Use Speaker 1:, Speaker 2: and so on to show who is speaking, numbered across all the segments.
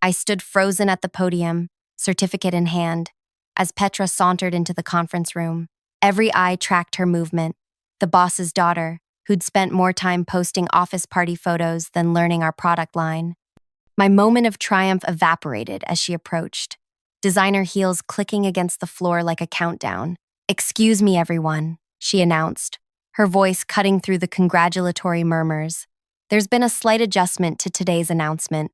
Speaker 1: I stood frozen at the podium, certificate in hand, as Petra sauntered into the conference room. Every eye tracked her movement. The boss's daughter, who'd spent more time posting office party photos than learning our product line. My moment of triumph evaporated as she approached, designer heels clicking against the floor like a countdown. "Excuse me, everyone," she announced, her voice cutting through the congratulatory murmurs. "There's been a slight adjustment to today's announcement."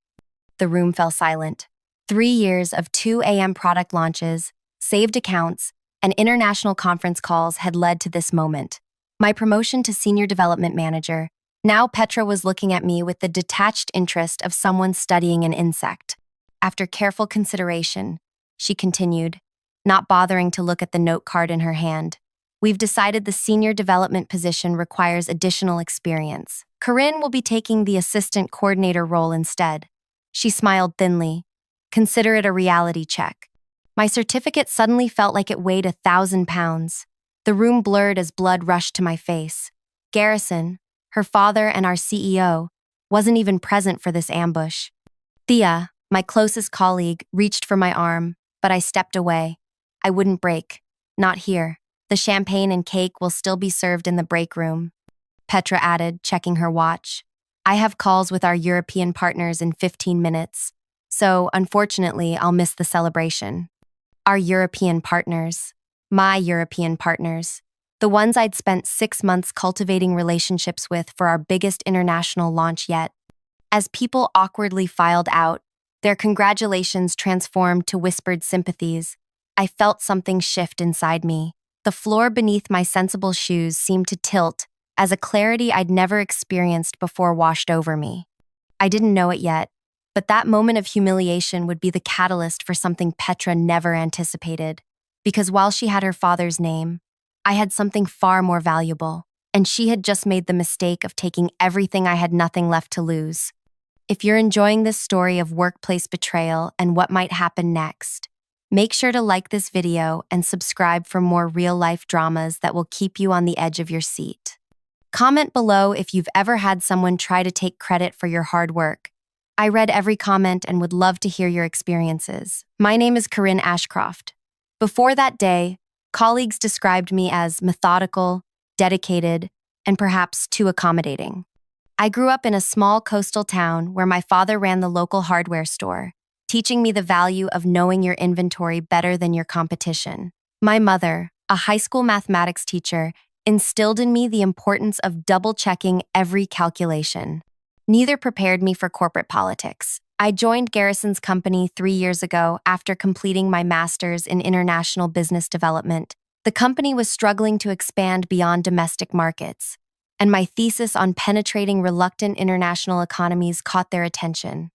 Speaker 1: The room fell silent. 3 years of 2 a.m. product launches, saved accounts, and international conference calls had led to this moment. My promotion to Senior Development Manager. Now Petra was looking at me with the detached interest of someone studying an insect. After careful consideration, she continued, not bothering to look at the note card in her hand. "We've decided the senior development position requires additional experience. Corinne will be taking the assistant coordinator role instead." She smiled thinly. "Consider it a reality check." My certificate suddenly felt like it weighed 1,000 pounds. The room blurred as blood rushed to my face. Garrison, her father and our CEO, wasn't even present for this ambush. Thea, my closest colleague, reached for my arm, but I stepped away. I wouldn't break. Not here. The champagne and cake will still be served in the break room. Petra added, checking her watch. "I have calls with our European partners in 15 minutes, so unfortunately I'll miss the celebration." Our European partners. My European partners. The ones I'd spent 6 months cultivating relationships with for our biggest international launch yet. As people awkwardly filed out, their congratulations transformed to whispered sympathies. I felt something shift inside me. The floor beneath my sensible shoes seemed to tilt as a clarity I'd never experienced before washed over me. I didn't know it yet, but that moment of humiliation would be the catalyst for something Petra never anticipated. Because while she had her father's name, I had something far more valuable, and she had just made the mistake of taking everything I had nothing left to lose. If you're enjoying this story of workplace betrayal and what might happen next, make sure to like this video and subscribe for more real-life dramas that will keep you on the edge of your seat. Comment below if you've ever had someone try to take credit for your hard work. I read every comment and would love to hear your experiences. My name is Corinne Ashcroft. Before that day, colleagues described me as methodical, dedicated, and perhaps too accommodating. I grew up in a small coastal town where my father ran the local hardware store, teaching me the value of knowing your inventory better than your competition. My mother, a high school mathematics teacher, instilled in me the importance of double-checking every calculation. Neither prepared me for corporate politics. I joined Garrison's company 3 years ago after completing my master's in international business development. The company was struggling to expand beyond domestic markets, and my thesis on penetrating reluctant international economies caught their attention.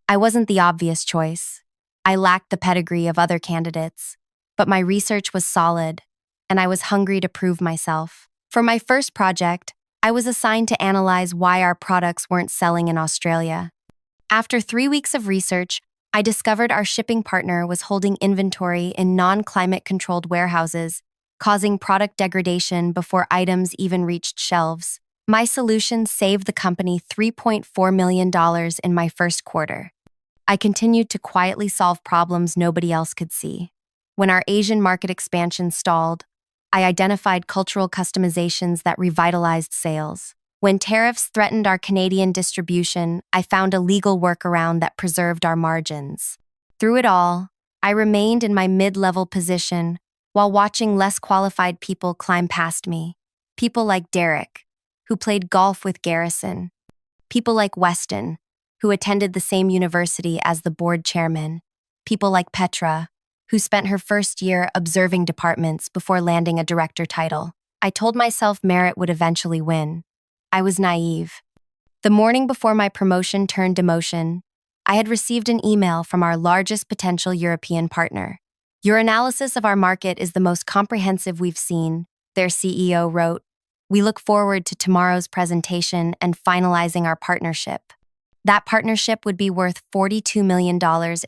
Speaker 1: I wasn't the obvious choice. I lacked the pedigree of other candidates, but my research was solid, and I was hungry to prove myself. For my first project, I was assigned to analyze why our products weren't selling in Australia. After 3 weeks of research, I discovered our shipping partner was holding inventory in non-climate controlled warehouses, causing product degradation before items even reached shelves. My solution saved the company $3.4 million in my first quarter. I continued to quietly solve problems nobody else could see. When our Asian market expansion stalled, I identified cultural customizations that revitalized sales. When tariffs threatened our Canadian distribution, I found a legal workaround that preserved our margins. Through it all, I remained in my mid-level position while watching less qualified people climb past me. People like Derek, who played golf with Garrison. People like Weston, who attended the same university as the board chairman. People like Petra, who spent her first year observing departments before landing a director title. I told myself merit would eventually win. I was naive. The morning before my promotion turned demotion, I had received an email from our largest potential European partner. "Your analysis of our market is the most comprehensive we've seen," their CEO wrote. "We look forward to tomorrow's presentation and finalizing our partnership." That partnership would be worth $42 million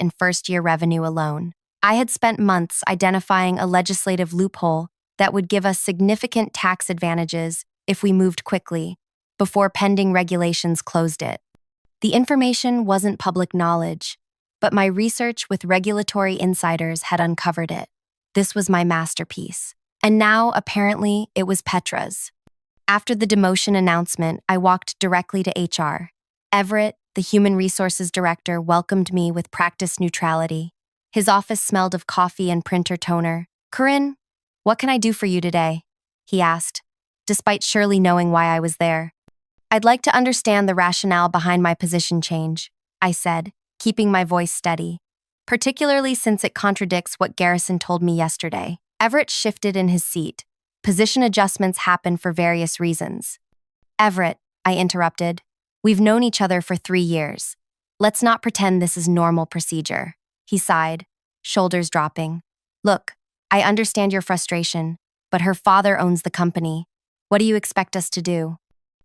Speaker 1: in first-year revenue alone. I had spent months identifying a legislative loophole that would give us significant tax advantages if we moved quickly, before pending regulations closed it. The information wasn't public knowledge, but my research with regulatory insiders had uncovered it. This was my masterpiece. And now, apparently, it was Petra's. After the demotion announcement, I walked directly to HR. Everett, the human resources director, welcomed me with practiced neutrality. His office smelled of coffee and printer toner. "Corinne, what can I do for you today?" he asked, despite surely knowing why I was there. "I'd like to understand the rationale behind my position change," I said, keeping my voice steady, particularly since it contradicts what Garrison told me yesterday. Everett shifted in his seat. Position adjustments happen for various reasons. "Everett," I interrupted, "we've known each other for 3 years. Let's not pretend this is normal procedure." He sighed, shoulders dropping. "Look, I understand your frustration, but her father owns the company. What do you expect us to do?"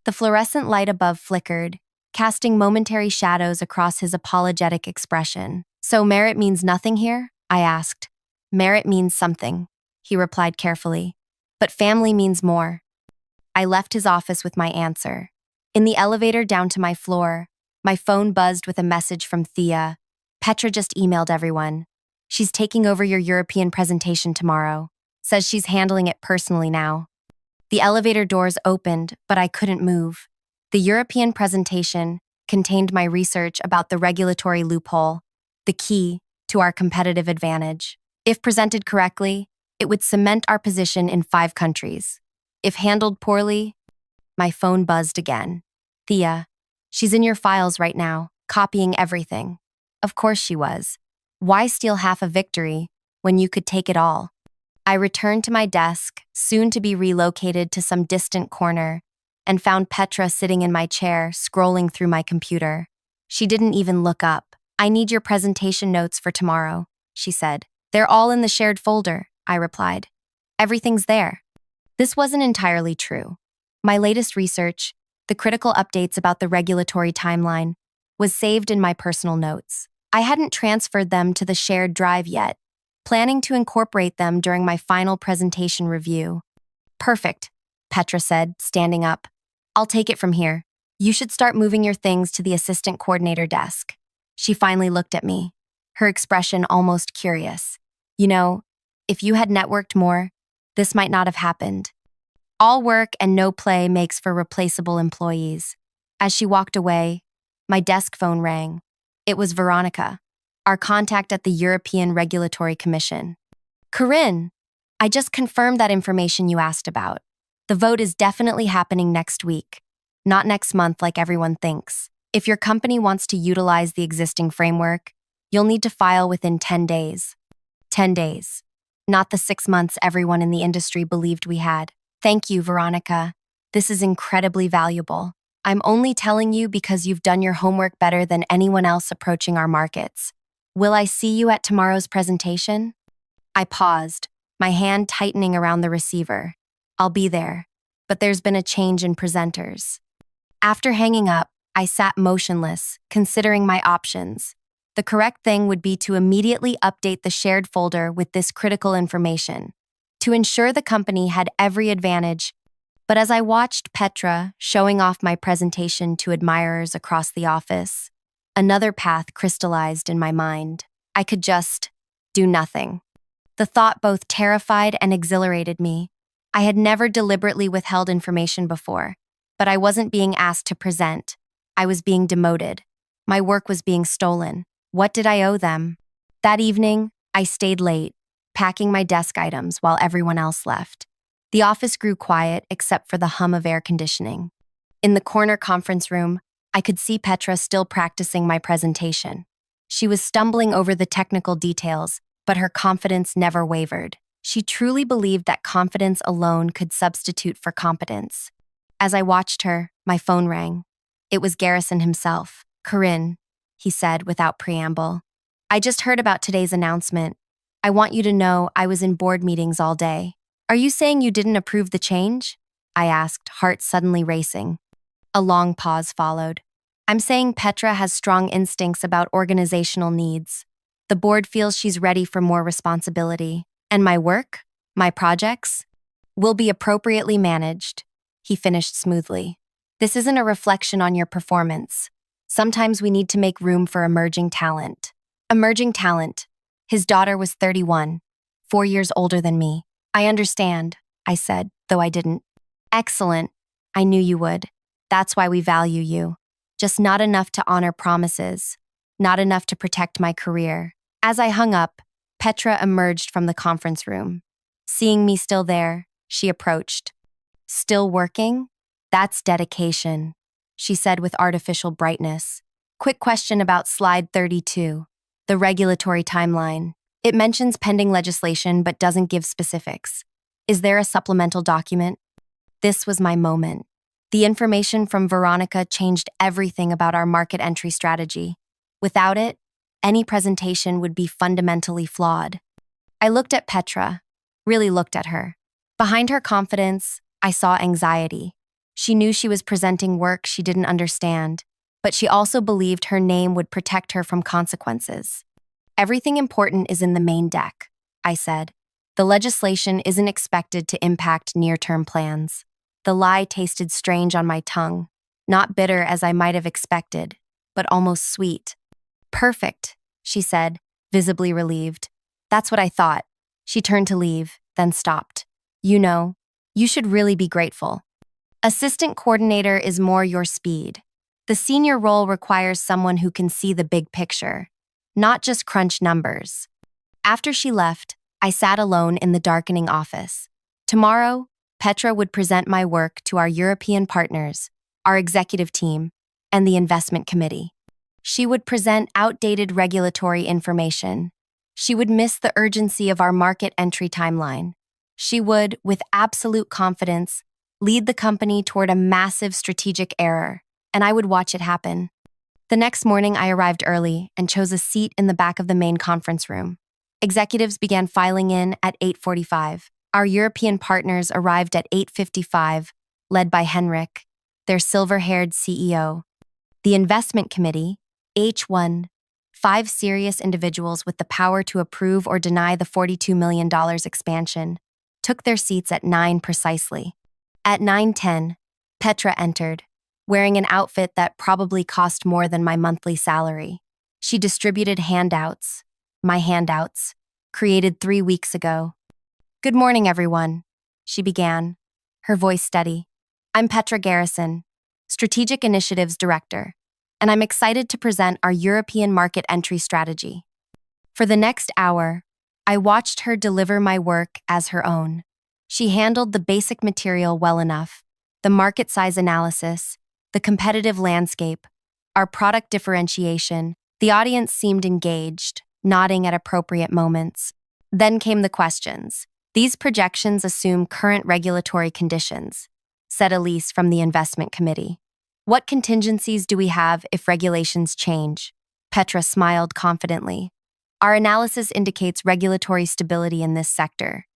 Speaker 1: The fluorescent light above flickered, casting momentary shadows across his apologetic expression. "So merit means nothing here?" I asked. "Merit means something," he replied carefully, "but family means more." I left his office with my answer. In the elevator down to my floor, my phone buzzed with a message from Thea. "Petra just emailed everyone. She's taking over your European presentation tomorrow. Says she's handling it personally now." The elevator doors opened, but I couldn't move. The European presentation contained my research about the regulatory loophole, the key to our competitive advantage. If presented correctly, it would cement our position in 5 countries. If handled poorly, my phone buzzed again. "Thea, she's in your files right now, copying everything." Of course she was. Why steal half a victory when you could take it all? I returned to my desk, soon to be relocated to some distant corner, and found Petra sitting in my chair, scrolling through my computer. She didn't even look up. "I need your presentation notes for tomorrow," she said. "They're all in the shared folder," I replied. "Everything's there." This wasn't entirely true. My latest research, the critical updates about the regulatory timeline, was saved in my personal notes. I hadn't transferred them to the shared drive yet, planning to incorporate them during my final presentation review. "Perfect," Petra said, standing up. "I'll take it from here. You should start moving your things to the assistant coordinator desk." She finally looked at me, her expression almost curious. "You know, if you had networked more, this might not have happened. All work and no play makes for replaceable employees." As she walked away, my desk phone rang. It was Veronica, our contact at the European Regulatory Commission. "Corinne, I just confirmed that information you asked about. The vote is definitely happening next week, not next month like everyone thinks. If your company wants to utilize the existing framework, you'll need to file within 10 days. 10 days. Not the 6 months everyone in the industry believed we had. Thank you, Veronica. This is incredibly valuable. I'm only telling you because you've done your homework better than anyone else approaching our markets. Will I see you at tomorrow's presentation?" I paused, my hand tightening around the receiver. "I'll be there, but there's been a change in presenters." After hanging up, I sat motionless, considering my options. The correct thing would be to immediately update the shared folder with this critical information, to ensure the company had every advantage. But as I watched Petra showing off my presentation to admirers across the office, another path crystallized in my mind. I could just do nothing. The thought both terrified and exhilarated me. I had never deliberately withheld information before, but I wasn't being asked to present. I was being demoted. My work was being stolen. What did I owe them? That evening, I stayed late, packing my desk items while everyone else left. The office grew quiet except for the hum of air conditioning. In the corner conference room, I could see Petra still practicing my presentation. She was stumbling over the technical details, but her confidence never wavered. She truly believed that confidence alone could substitute for competence. As I watched her, my phone rang. It was Garrison himself. "Corinne," he said without preamble, "I just heard about today's announcement. I want you to know I was in board meetings all day." "Are you saying you didn't approve the change?" I asked, heart suddenly racing. A long pause followed. "I'm saying Petra has strong instincts about organizational needs. The board feels she's ready for more responsibility. And my work, my projects, will be appropriately managed," he finished smoothly. "This isn't a reflection on your performance. Sometimes we need to make room for emerging talent." Emerging talent. His daughter was 31, 4 years older than me. I understand, I said, though I didn't. Excellent. I knew you would. That's why we value you. Just not enough to honor promises. Not enough to protect my career. As I hung up, Petra emerged from the conference room. Seeing me still there, she approached. Still working? That's dedication, she said with artificial brightness. Quick question about slide 32, the regulatory timeline. It mentions pending legislation but doesn't give specifics. Is there a supplemental document? This was my moment. The information from Veronica changed everything about our market entry strategy. Without it, any presentation would be fundamentally flawed. I looked at Petra, really looked at her. Behind her confidence, I saw anxiety. She knew she was presenting work she didn't understand, but she also believed her name would protect her from consequences. Everything important is in the main deck, I said. The legislation isn't expected to impact near-term plans. The lie tasted strange on my tongue, not bitter as I might have expected, but almost sweet. Perfect, she said, visibly relieved. That's what I thought. She turned to leave, then stopped. You should really be grateful. Assistant coordinator is more your speed. The senior role requires someone who can see the big picture, not just crunch numbers. After she left, I sat alone in the darkening office. Tomorrow, Petra would present my work to our European partners, our executive team, and the investment committee. She would present outdated regulatory information. She would miss the urgency of our market entry timeline. She would, with absolute confidence, lead the company toward a massive strategic error, and I would watch it happen. The next morning, I arrived early and chose a seat in the back of the main conference room. Executives began filing in at 8:45. Our European partners arrived at 8:55, led by Henrik, their silver-haired CEO. The investment committee, H1, 5 serious individuals with the power to approve or deny the $42 million expansion, took their seats at 9 precisely. At 9:10, Petra entered, wearing an outfit that probably cost more than my monthly salary. She distributed handouts, my handouts, created 3 weeks ago. Good morning, everyone, she began, her voice steady. I'm Petra Garrison, Strategic Initiatives Director, and I'm excited to present our European market entry strategy. For the next hour, I watched her deliver my work as her own. She handled the basic material well enough, the market size analysis, the competitive landscape, our product differentiation. The audience seemed engaged, nodding at appropriate moments. Then came the questions. These projections assume current regulatory conditions, said Elise from the investment committee. What contingencies do we have if regulations change? Petra smiled confidently. Our analysis indicates regulatory stability in this sector.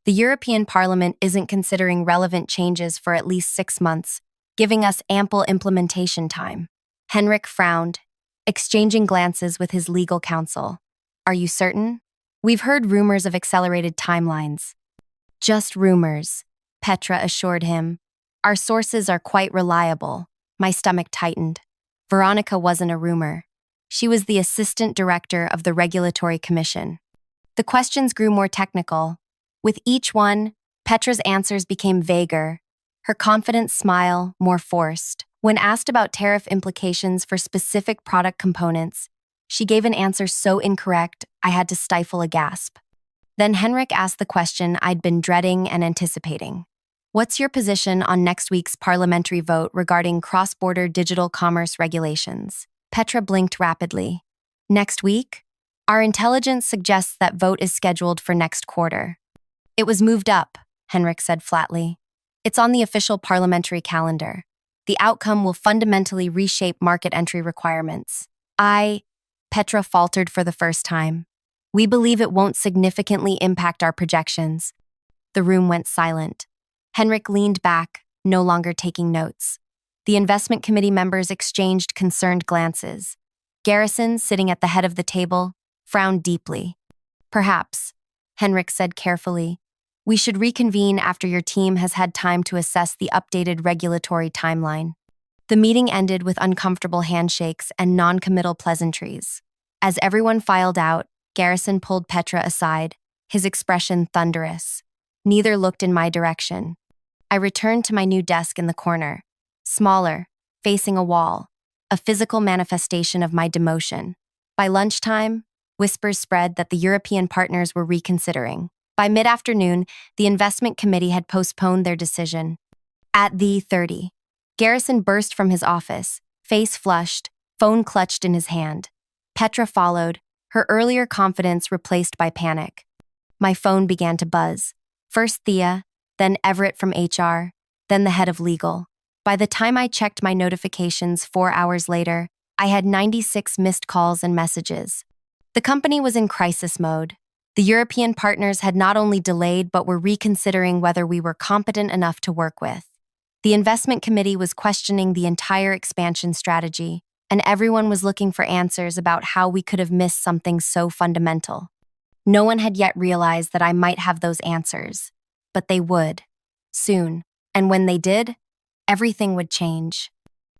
Speaker 1: The European Parliament isn't considering relevant changes for at least 6 months, giving us ample implementation time. Henrik frowned, exchanging glances with his legal counsel. Are you certain? We've heard rumors of accelerated timelines. Just rumors, Petra assured him. Our sources are quite reliable. My stomach tightened. Veronica wasn't a rumor. She was the assistant director of the Regulatory Commission. The questions grew more technical. With each one, Petra's answers became vaguer, her confident smile more forced. When asked about tariff implications for specific product components, she gave an answer so incorrect I had to stifle a gasp. Then Henrik asked the question I'd been dreading and anticipating. What's your position on next week's parliamentary vote regarding cross-border digital commerce regulations? Petra blinked rapidly. Next week? Our intelligence suggests that vote is scheduled for next quarter. It was moved up, Henrik said flatly. It's on the official parliamentary calendar. The outcome will fundamentally reshape market entry requirements. Petra faltered for the first time. We believe it won't significantly impact our projections. The room went silent. Henrik leaned back, no longer taking notes. The investment committee members exchanged concerned glances. Garrison, sitting at the head of the table, frowned deeply. Perhaps, Henrik said carefully, we should reconvene after your team has had time to assess the updated regulatory timeline. The meeting ended with uncomfortable handshakes and non-committal pleasantries. As everyone filed out, Garrison pulled Petra aside, his expression thunderous. Neither looked in my direction. I returned to my new desk in the corner, smaller, facing a wall, a physical manifestation of my demotion. By lunchtime, whispers spread that the European partners were reconsidering. By mid-afternoon, the investment committee had postponed their decision. At the 30, Garrison burst from his office, face flushed, phone clutched in his hand. Petra followed, her earlier confidence replaced by panic. My phone began to buzz. First Thea, then Everett from HR, then the head of legal. By the time I checked my notifications 4 hours later, I had 96 missed calls and messages. The company was in crisis mode. The European partners had not only delayed but were reconsidering whether we were competent enough to work with. The investment committee was questioning the entire expansion strategy, and everyone was looking for answers about how we could have missed something so fundamental. No one had yet realized that I might have those answers, but they would, soon, and when they did, everything would change.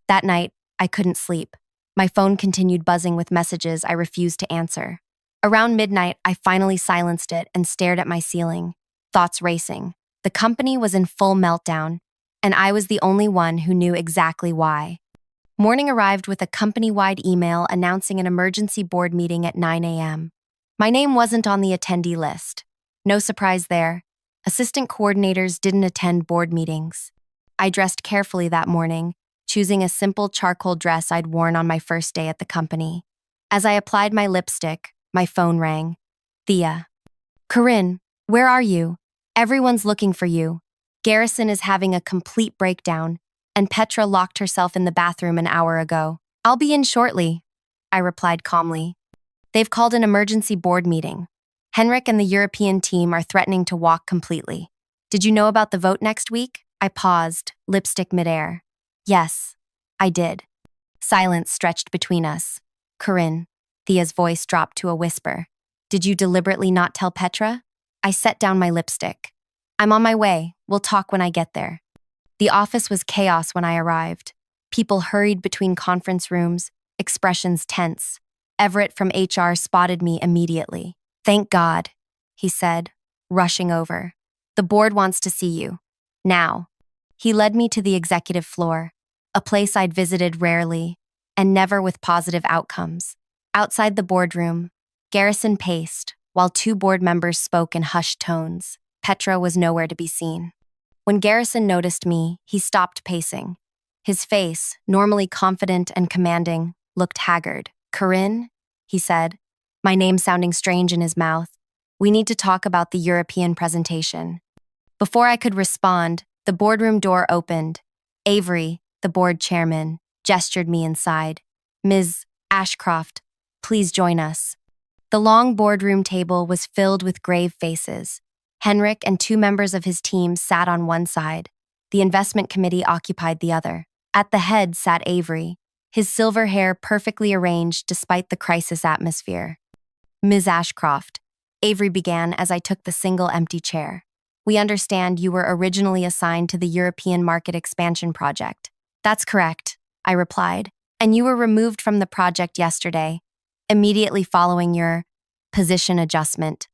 Speaker 1: That night, I couldn't sleep. My phone continued buzzing with messages I refused to answer. Around midnight, I finally silenced it and stared at my ceiling, thoughts racing. The company was in full meltdown, and I was the only one who knew exactly why. Morning arrived with a company-wide email announcing an emergency board meeting at 9 a.m. My name wasn't on the attendee list. No surprise there. Assistant coordinators didn't attend board meetings. I dressed carefully that morning, choosing a simple charcoal dress I'd worn on my first day at the company. As I applied my lipstick, my phone rang. Thea. Corinne, where are you? Everyone's looking for you. Garrison is having a complete breakdown, and Petra locked herself in the bathroom an hour ago. I'll be in shortly, I replied calmly. They've called an emergency board meeting. Henrik and the European team are threatening to walk completely. Did you know about the vote next week? I paused, lipstick midair. Yes, I did. Silence stretched between us. Corinne, Thea's voice dropped to a whisper. Did you deliberately not tell Petra? I set down my lipstick. I'm on my way. We'll talk when I get there. The office was chaos when I arrived. People hurried between conference rooms, expressions tense. Everett from HR spotted me immediately. Thank God, he said, rushing over. The board wants to see you. Now. He led me to the executive floor, a place I'd visited rarely, and never with positive outcomes. Outside the boardroom, Garrison paced, while 2 board members spoke in hushed tones. Petra was nowhere to be seen. When Garrison noticed me, he stopped pacing. His face, normally confident and commanding, looked haggard. Corinne, he said, my name sounding strange in his mouth. We need to talk about the European presentation. Before I could respond, the boardroom door opened. Avery, the board chairman, gestured me inside. Ms. Ashcroft, please join us. The long boardroom table was filled with grave faces. Henrik and 2 members of his team sat on one side. The investment committee occupied the other. At the head sat Avery, his silver hair perfectly arranged despite the crisis atmosphere. Ms. Ashcroft, Avery began as I took the single empty chair. We understand you were originally assigned to the European market expansion project. That's correct, I replied, and you were removed from the project yesterday, immediately following your position adjustment.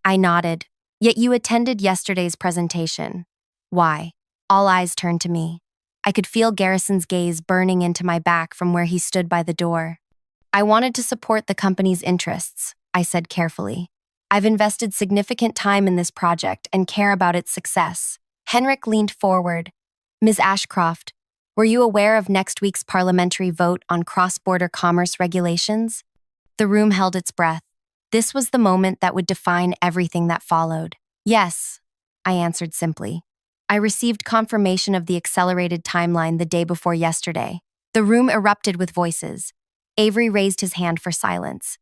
Speaker 1: I nodded. Yet you attended yesterday's presentation. Why? All eyes turned to me. I could feel Garrison's gaze burning into my back from where he stood by the door. I wanted to support the company's interests, I said carefully. I've invested significant time in this project and care about its success. Henrik leaned forward. Ms. Ashcroft, were you aware of next week's parliamentary vote on cross-border commerce regulations? The room held its breath. This was the moment that would define everything that followed. Yes, I answered simply. I received confirmation of the accelerated timeline the day before yesterday. The room erupted with voices. Avery raised his hand for silence.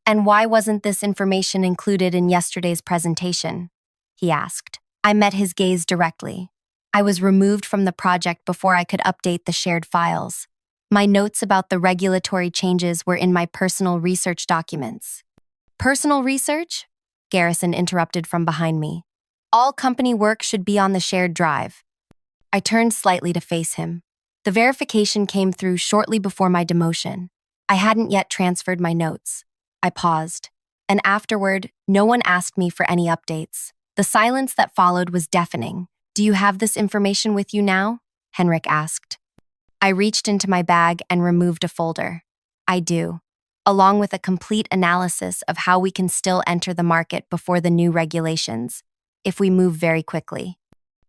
Speaker 1: And why wasn't this information included in yesterday's presentation? He asked. I met his gaze directly. I was removed from the project before I could update the shared files. My notes about the regulatory changes were in my personal research documents. Personal research? Garrison interrupted from behind me. All company work should be on the shared drive. I turned slightly to face him. The verification came through shortly before my demotion. I hadn't yet transferred my notes. I paused. And afterward, no one asked me for any updates. The silence that followed was deafening. Do you have this information with you now? Henrik asked. I reached into my bag and removed a folder. I do, along with a complete analysis of how we can still enter the market before the new regulations, if we move very quickly.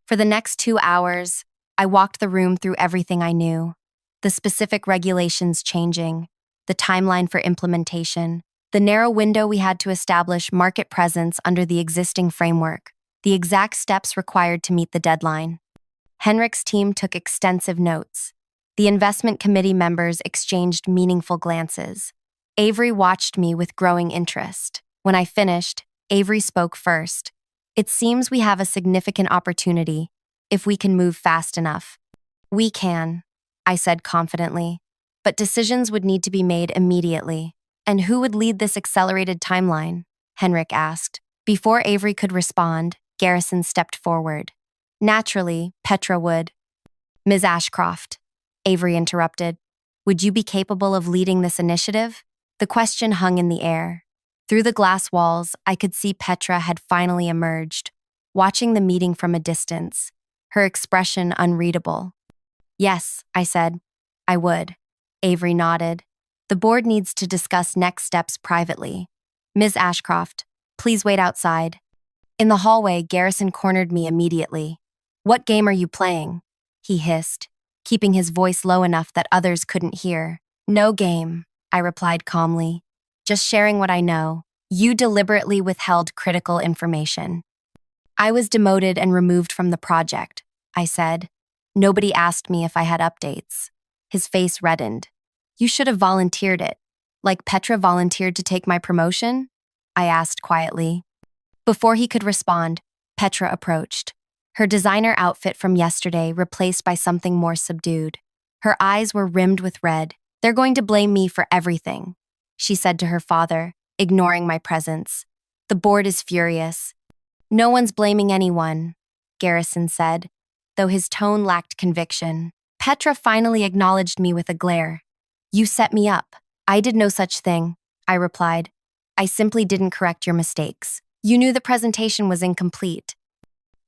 Speaker 1: For the next 2 hours, I walked the room through everything I knew. The specific regulations changing, the timeline for implementation, the narrow window we had to establish market presence under the existing framework, the exact steps required to meet the deadline. Henrik's team took extensive notes. The investment committee members exchanged meaningful glances. Avery watched me with growing interest. When I finished, Avery spoke first. It seems we have a significant opportunity if we can move fast enough. We can, I said confidently, but decisions would need to be made immediately. And who would lead this accelerated timeline? Henrik asked. Before Avery could respond, Garrison stepped forward. Naturally, Petra would. Ms. Ashcroft, Avery interrupted. Would you be capable of leading this initiative? The question hung in the air. Through the glass walls, I could see Petra had finally emerged, watching the meeting from a distance, her expression unreadable. Yes, I said. I would. Avery nodded. The board needs to discuss next steps privately. Ms. Ashcroft, please wait outside. In the hallway, Garrison cornered me immediately. What game are you playing? He hissed, keeping his voice low enough that others couldn't hear. No game, I replied calmly. Just sharing what I know. You deliberately withheld critical information. I was demoted and removed from the project, I said. Nobody asked me if I had updates. His face reddened. You should have volunteered it. Like Petra volunteered to take my promotion? I asked quietly. Before he could respond, Petra approached. Her designer outfit from yesterday replaced by something more subdued. Her eyes were rimmed with red. They're going to blame me for everything, she said to her father, ignoring my presence. The board is furious. No one's blaming anyone, Garrison said, though his tone lacked conviction. Petra finally acknowledged me with a glare. You set me up. I did no such thing, I replied. I simply didn't correct your mistakes. You knew the presentation was incomplete.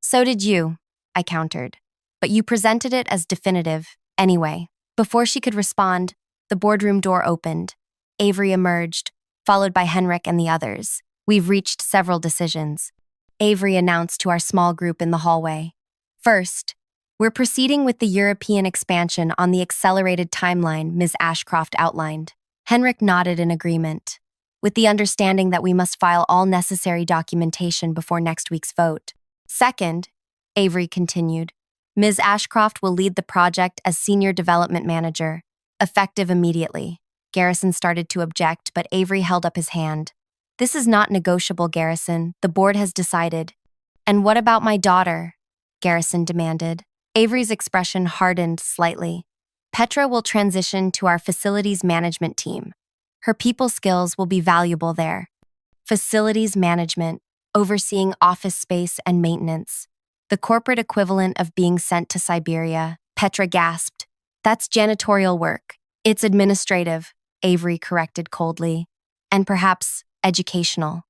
Speaker 1: So did you, I countered. But you presented it as definitive, anyway. Before she could respond, the boardroom door opened. Avery emerged, followed by Henrik and the others. We've reached several decisions, Avery announced to our small group in the hallway. First, we're proceeding with the European expansion on the accelerated timeline Ms. Ashcroft outlined. Henrik nodded in agreement, with the understanding that we must file all necessary documentation before next week's vote. Second, Avery continued, Ms. Ashcroft will lead the project as Senior Development Manager, effective immediately. Garrison started to object, but Avery held up his hand. This is not negotiable, Garrison. The board has decided. And what about my daughter? Garrison demanded. Avery's expression hardened slightly. Petra will transition to our facilities management team. Her people skills will be valuable there. Facilities management, overseeing office space and maintenance. The corporate equivalent of being sent to Siberia, Petra gasped. That's janitorial work. It's administrative, Avery corrected coldly. And perhaps educational.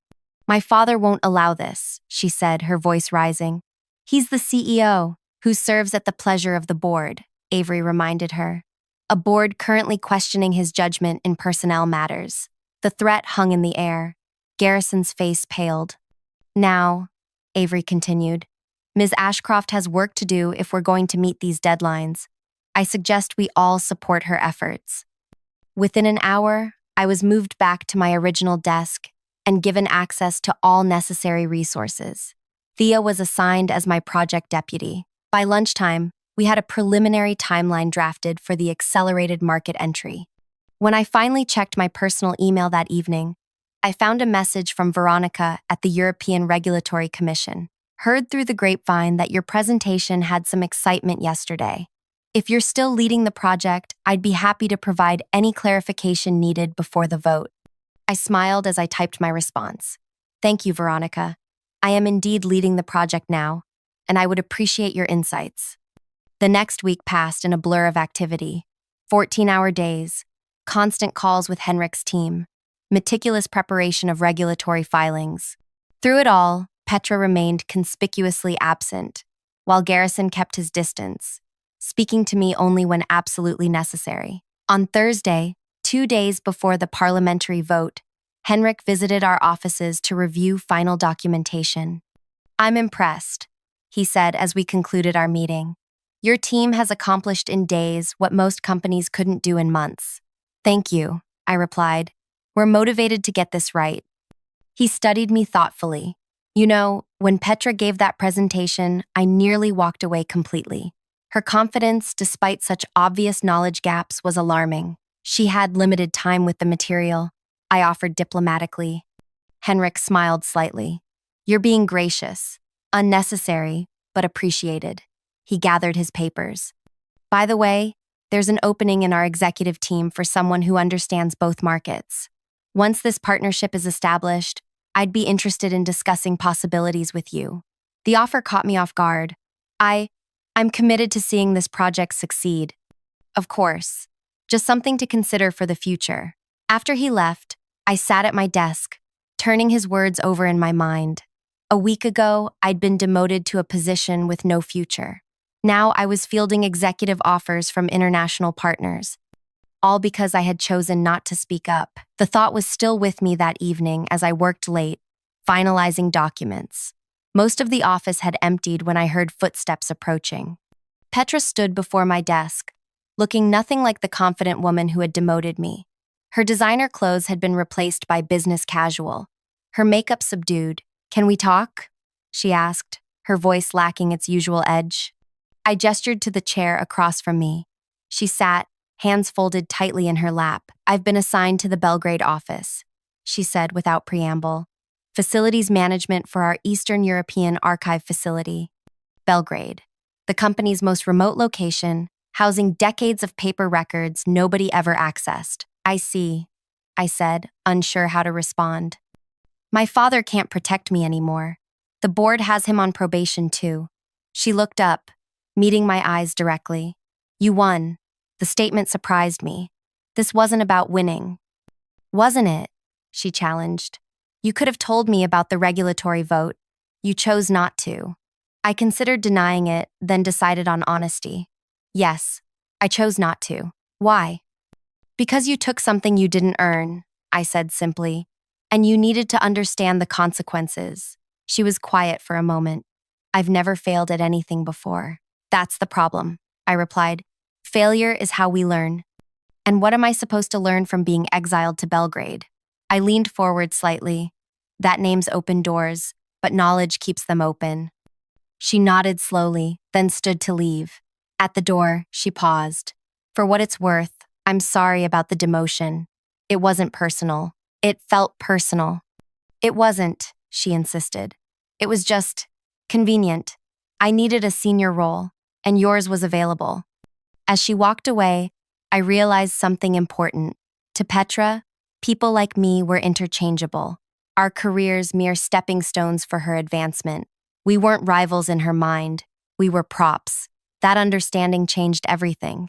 Speaker 1: My father won't allow this, she said, her voice rising. He's the CEO, who serves at the pleasure of the board, Avery reminded her. A board currently questioning his judgment in personnel matters. The threat hung in the air. Garrison's face paled. Now, Avery continued, Ms. Ashcroft has work to do if we're going to meet these deadlines. I suggest we all support her efforts. Within an hour, I was moved back to my original desk and given access to all necessary resources. Thea was assigned as my project deputy. By lunchtime, we had a preliminary timeline drafted for the accelerated market entry. When I finally checked my personal email that evening, I found a message from Veronica at the European Regulatory Commission. Heard through the grapevine that your presentation had some excitement yesterday. If you're still leading the project, I'd be happy to provide any clarification needed before the vote. I smiled as I typed my response. Thank you, Veronica. I am indeed leading the project now, and I would appreciate your insights. The next week passed in a blur of activity. 14-hour days, constant calls with Henrik's team, meticulous preparation of regulatory filings. Through it all, Petra remained conspicuously absent, while Garrison kept his distance, speaking to me only when absolutely necessary. On Thursday, 2 days before the parliamentary vote, Henrik visited our offices to review final documentation. "I'm impressed," he said as we concluded our meeting. "Your team has accomplished in days what most companies couldn't do in months." "Thank you," I replied. "We're motivated to get this right." He studied me thoughtfully. "You know, when Petra gave that presentation, I nearly walked away completely. Her confidence, despite such obvious knowledge gaps, was alarming. She had limited time with the material," I offered diplomatically. Henrik smiled slightly. "You're being gracious. Unnecessary, but appreciated." He gathered his papers. "By the way, there's an opening in our executive team for someone who understands both markets. Once this partnership is established, I'd be interested in discussing possibilities with you." The offer caught me off guard. I'm committed to seeing this project succeed. Of course. Just something to consider for the future. After he left, I sat at my desk, turning his words over in my mind. A week ago, I'd been demoted to a position with no future. Now I was fielding executive offers from international partners, all because I had chosen not to speak up. The thought was still with me that evening as I worked late, finalizing documents. Most of the office had emptied when I heard footsteps approaching. Petra stood before my desk, looking nothing like the confident woman who had demoted me. Her designer clothes had been replaced by business casual, her makeup subdued. "Can we talk?" she asked, her voice lacking its usual edge. I gestured to the chair across from me. She sat, hands folded tightly in her lap. "I've been assigned to the Belgrade office," she said without preamble. "Facilities management for our Eastern European archive facility." Belgrade, the company's most remote location, housing decades of paper records nobody ever accessed. "I see," I said, unsure how to respond. "My father can't protect me anymore. The board has him on probation too." She looked up, meeting my eyes directly. "You won." The statement surprised me. This wasn't about winning. "Wasn't it?" she challenged. "You could have told me about the regulatory vote. You chose not to." I considered denying it, then decided on honesty. "Yes, I chose not to." "Why?" "Because you took something you didn't earn," I said simply, "and you needed to understand the consequences." She was quiet for a moment. "I've never failed at anything before." "That's the problem," I replied. "Failure is how we learn." "And what am I supposed to learn from being exiled to Belgrade?" I leaned forward slightly. "That name's open doors, but knowledge keeps them open." She nodded slowly, then stood to leave. At the door, she paused. "For what it's worth, I'm sorry about the demotion. It wasn't personal. It felt personal." "It wasn't," she insisted. "It was just convenient. I needed a senior role, and yours was available." As she walked away, I realized something important. To Petra, people like me were interchangeable, our careers mere stepping stones for her advancement. We weren't rivals in her mind. We were props. That understanding changed everything.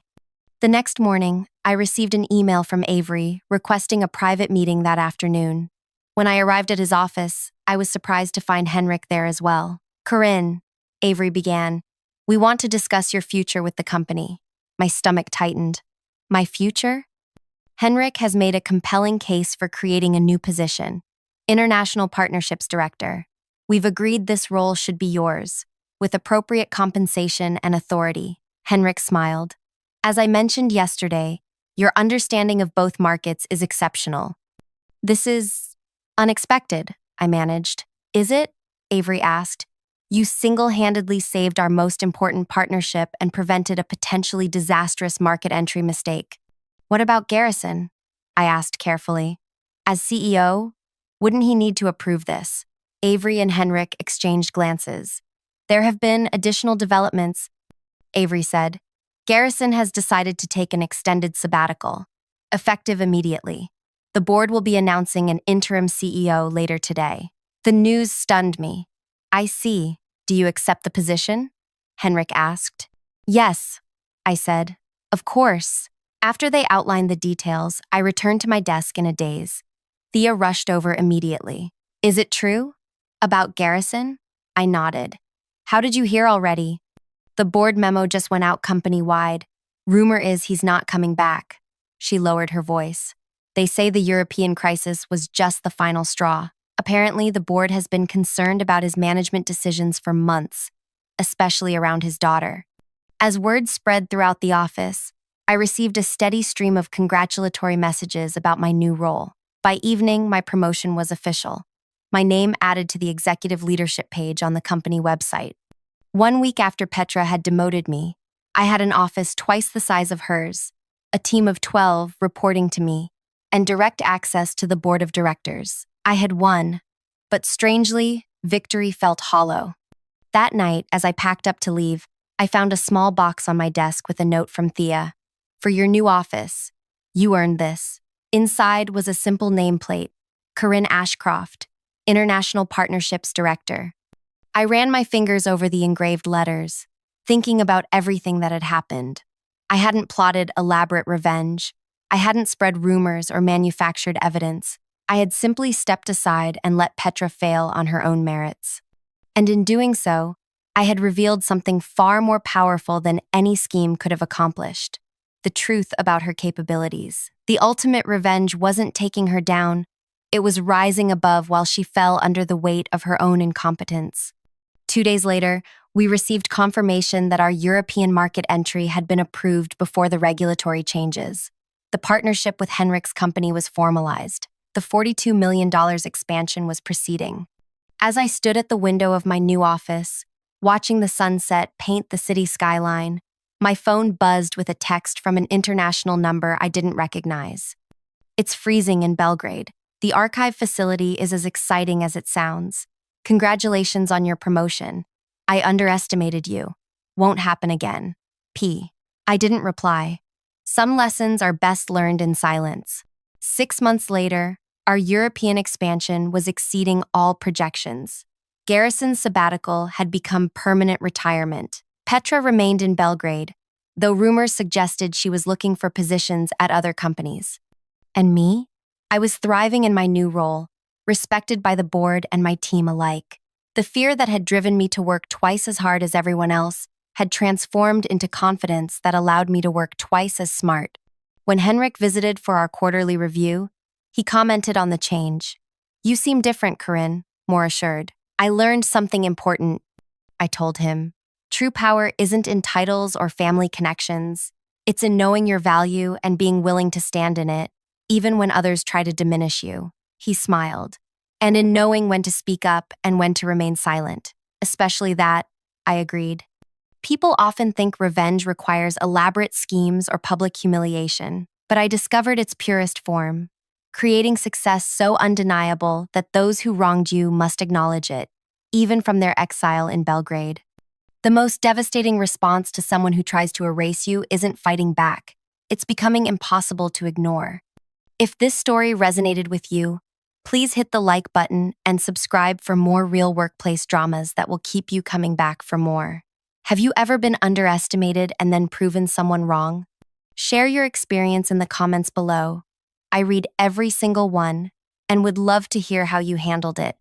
Speaker 1: The next morning, I received an email from Avery requesting a private meeting that afternoon. When I arrived at his office, I was surprised to find Henrik there as well. "Corinne," Avery began, "we want to discuss your future with the company." My stomach tightened. My future? Henrik has made a compelling case for creating a new position, International Partnerships Director. We've agreed this role should be yours, with appropriate compensation and authority. Henrik smiled. "As I mentioned yesterday, your understanding of both markets is exceptional." "This is unexpected," I managed. "Is it?" Avery asked. "You single-handedly saved our most important partnership and prevented a potentially disastrous market entry mistake." "What about Garrison?" I asked carefully. "As CEO, wouldn't he need to approve this?" Avery and Henrik exchanged glances. "There have been additional developments," Avery said. "Garrison has decided to take an extended sabbatical, effective immediately. The board will be announcing an interim CEO later today." The news stunned me. "I see. Do you accept the position?" Henrik asked. "Yes," I said. "Of course." After they outlined the details, I returned to my desk in a daze. Thea rushed over immediately. Is it true? About Garrison? I nodded. How did you hear already? The board memo just went out company-wide. Rumor is he's not coming back. She lowered her voice. They say the European crisis was just the final straw. Apparently, the board has been concerned about his management decisions for months, especially around his daughter. As word spread throughout the office, I received a steady stream of congratulatory messages about my new role. By evening, my promotion was official. My name added to the executive leadership page on the company website. 1 week after Petra had demoted me, I had an office twice the size of hers, a team of 12 reporting to me, and direct access to the board of directors. I had won, but strangely, victory felt hollow. That night, as I packed up to leave, I found a small box on my desk with a note from Thea. For your new office, you earned this. Inside was a simple nameplate, Corinne Ashcroft, International Partnerships Director. I ran my fingers over the engraved letters, thinking about everything that had happened. I hadn't plotted elaborate revenge. I hadn't spread rumors or manufactured evidence. I had simply stepped aside and let Petra fail on her own merits. And in doing so, I had revealed something far more powerful than any scheme could have accomplished: the truth about her capabilities. The ultimate revenge wasn't taking her down, it was rising above while she fell under the weight of her own incompetence. 2 days later, we received confirmation that our European market entry had been approved before the regulatory changes. The partnership with Henrik's company was formalized. The $42 million expansion was proceeding. As I stood at the window of my new office, watching the sunset paint the city skyline, my phone buzzed with a text from an international number I didn't recognize. It's freezing in Belgrade. The archive facility is as exciting as it sounds. Congratulations on your promotion. I underestimated you. Won't happen again. P. I didn't reply. Some lessons are best learned in silence. 6 months later, our European expansion was exceeding all projections. Garrison's sabbatical had become permanent retirement. Petra remained in Belgrade, though rumors suggested she was looking for positions at other companies. And me? I was thriving in my new role, respected by the board and my team alike. The fear that had driven me to work twice as hard as everyone else had transformed into confidence that allowed me to work twice as smart. When Henrik visited for our quarterly review, he commented on the change. You seem different, Corinne, more assured. I learned something important, I told him. True power isn't in titles or family connections. It's in knowing your value and being willing to stand in it, even when others try to diminish you. He smiled. And in knowing when to speak up and when to remain silent. Especially that, I agreed. People often think revenge requires elaborate schemes or public humiliation, but I discovered its purest form, creating success so undeniable that those who wronged you must acknowledge it, even from their exile in Belgrade. The most devastating response to someone who tries to erase you isn't fighting back. It's becoming impossible to ignore. If this story resonated with you, please hit the like button and subscribe for more real workplace dramas that will keep you coming back for more. Have you ever been underestimated and then proven someone wrong? Share your experience in the comments below. I read every single one and would love to hear how you handled it.